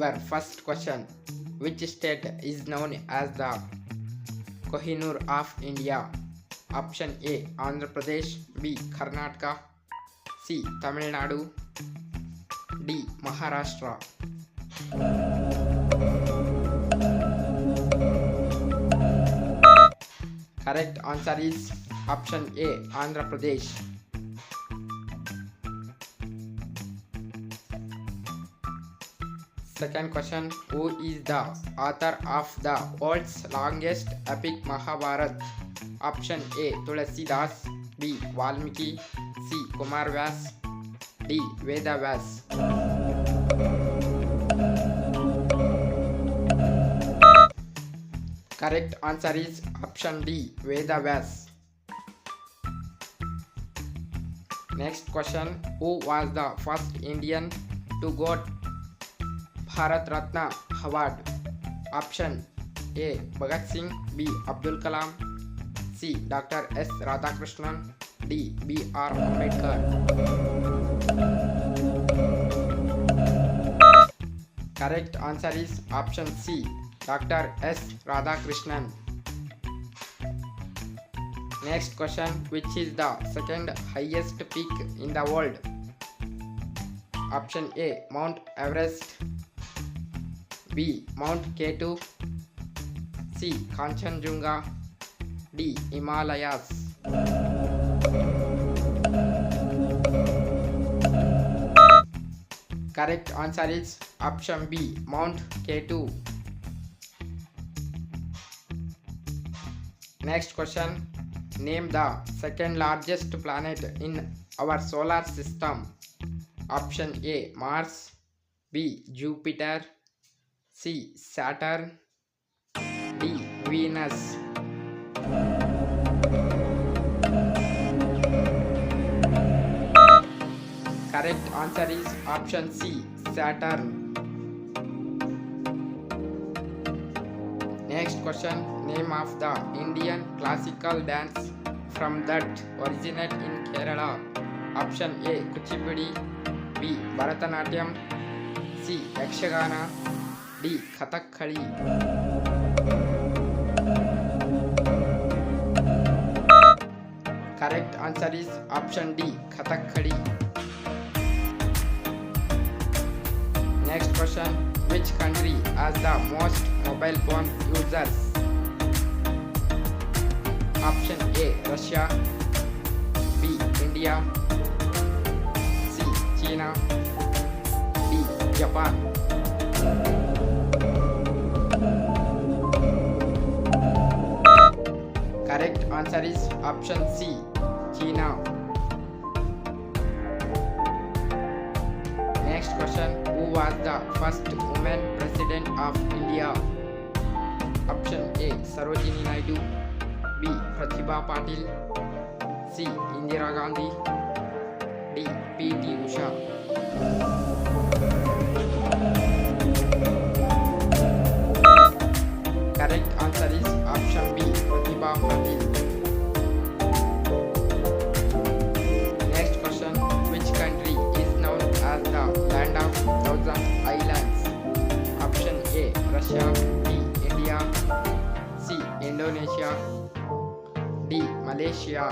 Your first question. Which state is known as the Kohinoor of India? Option A. Andhra Pradesh. B. Karnataka. C. Tamil Nadu. D. Maharashtra. Correct answer is option A. Andhra Pradesh. Second question. Who is the author of the world's longest epic Mahabharat? Option A. Tulasidas. B. Valmiki. C. Kumar Vyas. D. Veda Vyas. Correct answer is option D. Veda Vyas. Next question. Who was the first Indian to get Bharat Ratna Award? Option A. Bhagat Singh. B. Abdul Kalam. C. Dr. S. Radhakrishnan. D. B.R. Ambedkar. Correct answer is option C. Dr. S. Radhakrishnan. Next question. Which is the second highest peak in the world? Option A. Mount Everest. B. Mount K2. C. Kanchenjunga. D. Himalayas. Correct answer is option B. Mount K2. Next question. Name the second largest planet in our solar system. Option A. Mars. B. Jupiter. C. Saturn. D. Venus. Correct answer is option C. Saturn. Next question. Name of the Indian classical dance from that originate in Kerala. Option A. Kuchipudi. B. Bharatanatyam. C. Yakshagana. D. Kathakali. Correct answer is option D. Kathakali. Next question. Which country has the most mobile phone users? Option A. Russia. B. India. C. China. D. Japan. Correct answer is option C. China. Next question. Who was the first woman president of India? Option A. Sarojini Naidu. B. Pratibha Patil. C. Indira Gandhi. D. P.T. Usha. Correct answer is option B. Pratibha Patil. Next question. Which country is known as the land of thousand islands? Option A. Russia. B. India. C. Indonesia. D. Malaysia.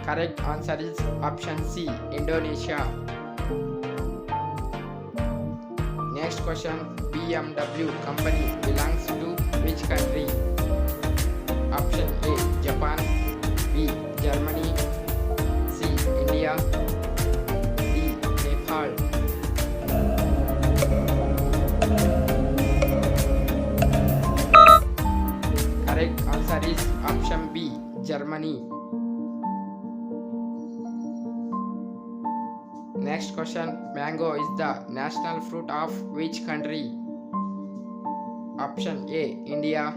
Correct answer is option C. Indonesia. Next question. BMW company belongs to which country? Option A. Japan. B. Germany. C. India. D. Nepal. Correct answer is option B. Germany. Next question. Mango is the national fruit of which country? Option A. India.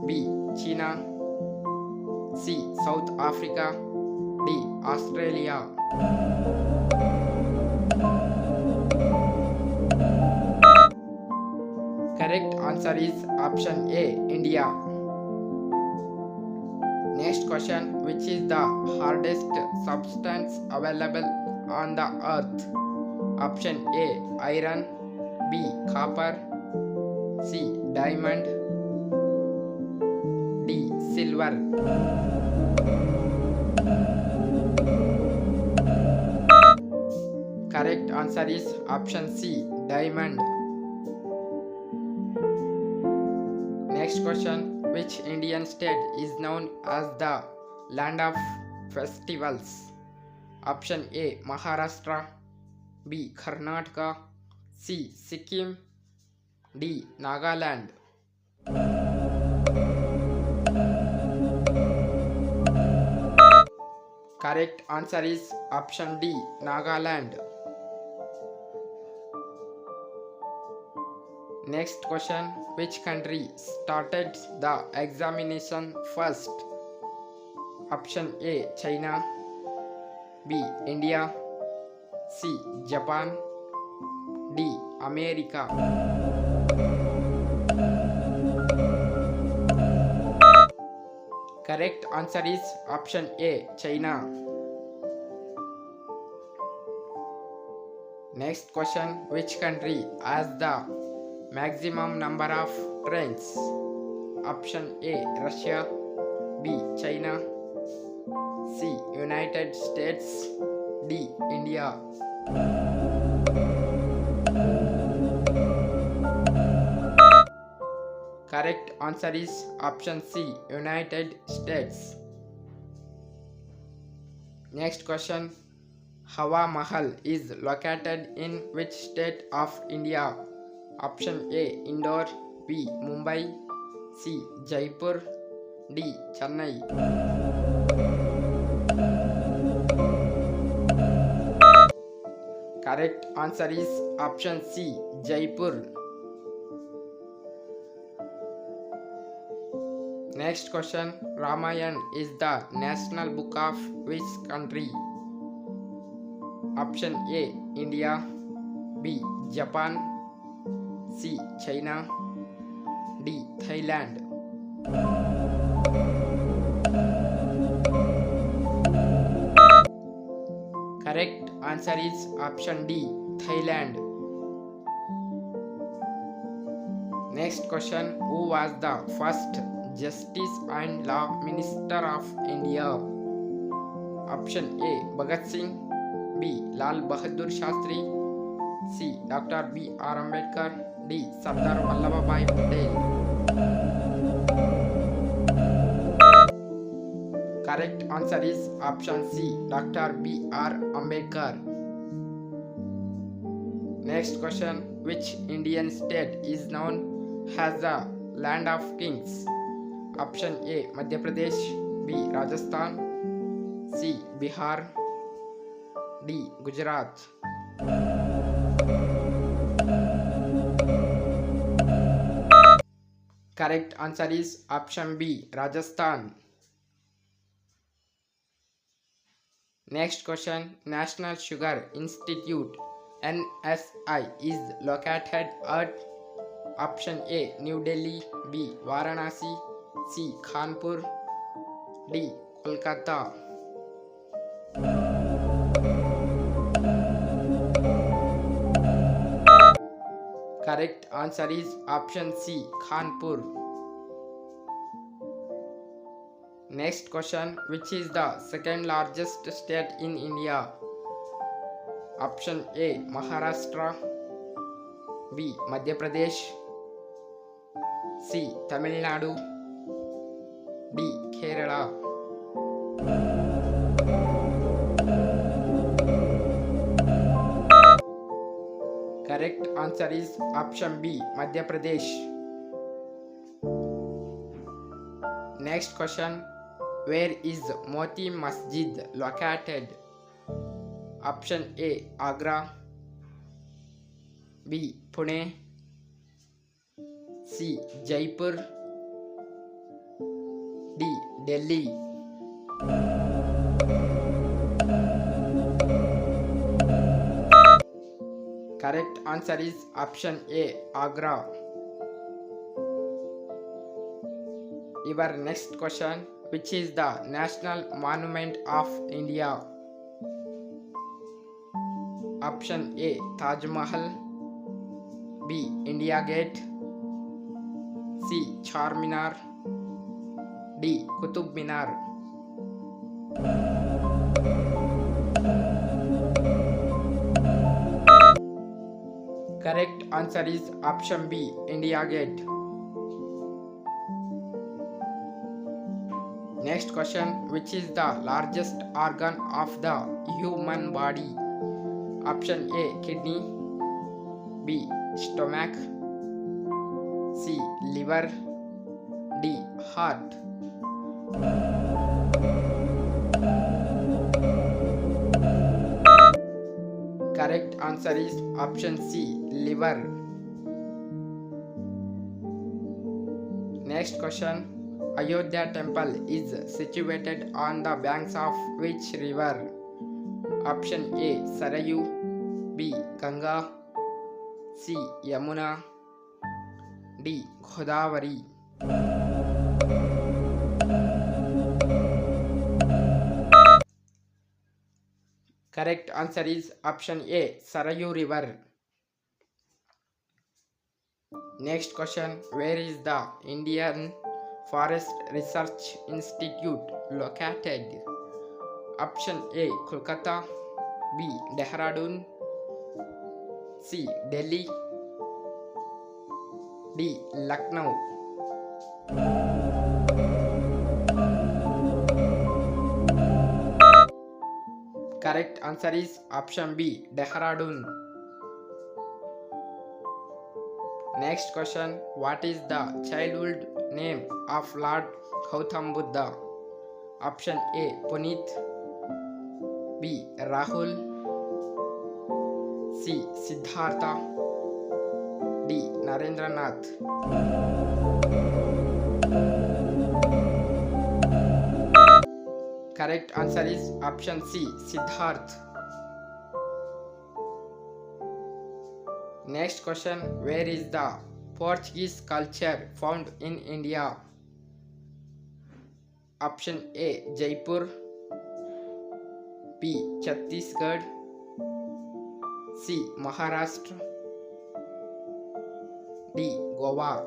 B. China. C. South Africa. D. Australia. Correct answer is option A. India. Next question, which is the hardest substance available on the earth? Option A, iron. B, copper. C, diamond. D, silver. Correct answer is option C, diamond. Next question, which Indian state is known as the land of festivals? Option A, Maharashtra. B, Karnataka. C, Sikkim. D, Nagaland. Correct answer is option D, Nagaland. Next question, which country started the examination first? Option A, China. B, India. C, Japan. D, America. Correct answer is option A, China. Next question, which country has the maximum number of trains? Option A, Russia. B, China. C, United States. D, India. Correct answer is option C, United States. Next question, Hawa Mahal is located in which state of India? Option A, Indore. B, Mumbai. C, Jaipur. D, Chennai. Correct answer is option C, Jaipur. Next question, Ramayana is the national book of which country? Option A, India. B, Japan. C, China. D, Thailand. Correct answer is option D, Thailand. Next question, who was the first Justice and Law Minister of India? Option A, Bhagat Singh. B, Lal Bahadur Shastri. C, Dr. B.R. Ambedkar. D, Sardar Vallabhbhai Patel. Correct answer is option C, Dr. B.R. Ambedkar. Next question, which Indian state is known as the land of kings? Option A, Madhya Pradesh. B, Rajasthan. C, Bihar. D, Gujarat. Correct answer is option B, Rajasthan. Next question, National Sugar Institute NSI is located at option A, New Delhi. B, Varanasi. C, Kanpur. D, Kolkata. Correct answer is option C, Kanpur. Next question, which is the second largest state in India? Option A, Maharashtra. B, Madhya Pradesh. C, Tamil Nadu. D, Kerala. Correct answer is option B, Madhya Pradesh. Next question, where is Moti Masjid located? Option A, Agra. B, Pune. C, Jaipur. D, Delhi. Correct answer is option A, Agra. Your next question, which is the national monument of India? Option A, Taj Mahal. B, India Gate. C, Charminar. D, Qutub Minar. Correct answer is option B, India Gate. Next question, which is the largest organ of the human body? Option A, kidney. B, stomach. C, liver. D, heart. Correct answer is option C, liver. Next question, Ayodhya temple is situated on the banks of which river? Option A, Sarayu. B, Ganga. C, Yamuna. D, Godavari. Correct answer is option A, Sarayu river. Next question, where is the Indian Forest Research Institute located? Option A, Kolkata. B, Dehradun. C, Delhi. D, Lucknow. Correct answer is option B, Dehradun. Next question, what is the childhood name of Lord Gautam Buddha? Option A, Puneet. B, Rahul. C, Siddhartha. D, Narendranath. Correct answer is option C, Siddharth. Next question, where is the Portuguese culture found in India? Option A, Jaipur. B, Chhattisgarh. C, Maharashtra. D, Goa.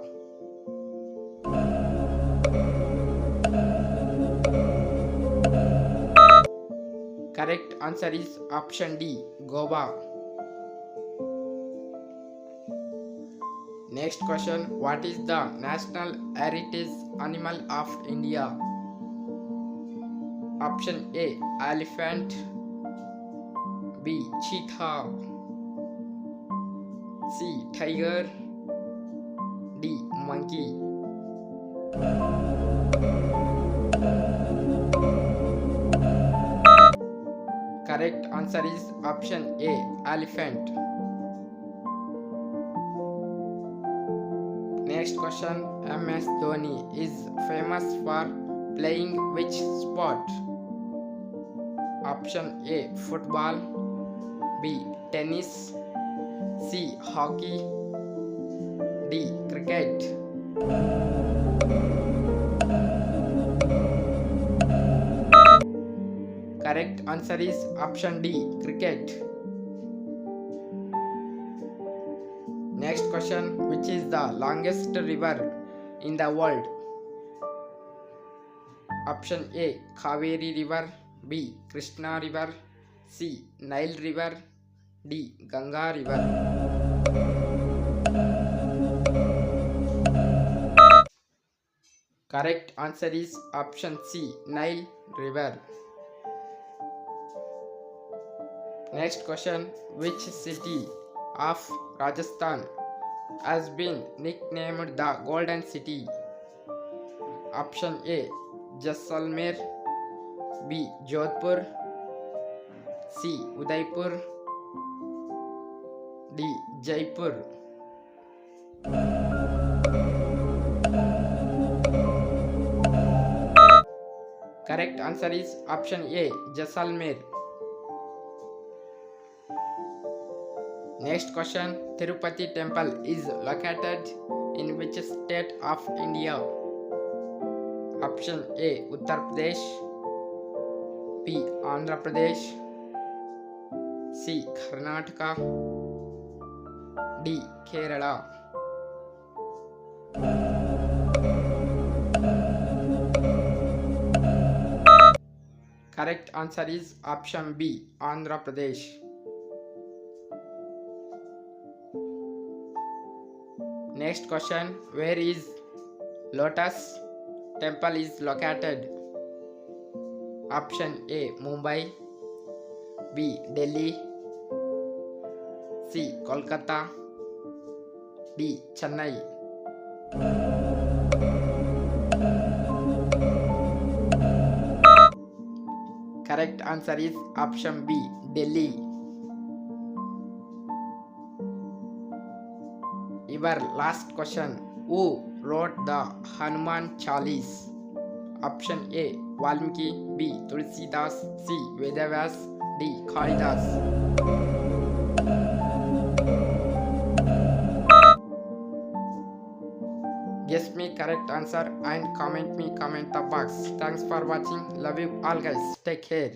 Correct answer is option D, Goa. Next question, what is the national heritage animal of India? Option A, elephant. B, cheetah. C, tiger. D, monkey. Correct answer is option A, elephant. Next question, MS Dhoni is famous for playing which sport? Option A, football. B, tennis. C, hockey. D, cricket. Correct answer is option D, cricket. Next question, which is the longest river in the world? Option A, Kaveri river. B, Krishna river. C, Nile river. D, Ganga river. Correct answer is option C, Nile river. Next question, which city of Rajasthan has been nicknamed the Golden City? Option A, Jaisalmer. B, Jodhpur. C, Udaipur. D, Jaipur. Correct answer is option A, Jaisalmer. Next question, Tirupati temple is located in which state of India? Option A Uttar Pradesh, B Andhra Pradesh, C Karnataka, D Kerala. Correct answer is option B Andhra Pradesh. Next question, where is Lotus Temple is located? Option A Mumbai, B Delhi, C Kolkata, D Chennai. Correct answer is option B Delhi. Your last question, who wrote the Hanuman Chalis? Option A Valmiki, B Tulsidas, C Vedavyas, D Kalidas. Guess me correct answer and comment me comment the box. Thanks for watching. Love you all guys. Take care.